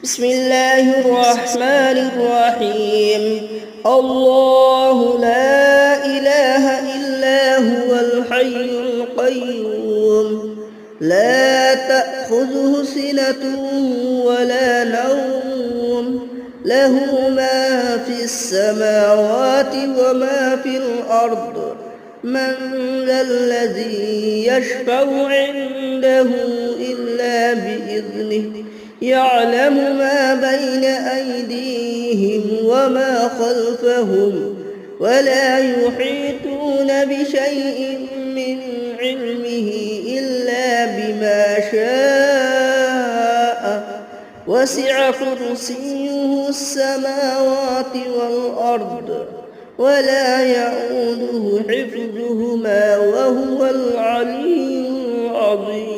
بسم الله الرحمن الرحيم. الله لا إله إلا هو الحي القيوم لا تأخذه سنة ولا نوم له ما في السماوات وما في الأرض من ذا الذي يشفع عنده إلا بإذنه يعلم ما بين أيديهم وما خلفهم ولا يحيطون بشيء من علمه إلا بما شاء وسع كرسيه السماوات والأرض ولا يؤوده حفظهما وهو العلي العظيم.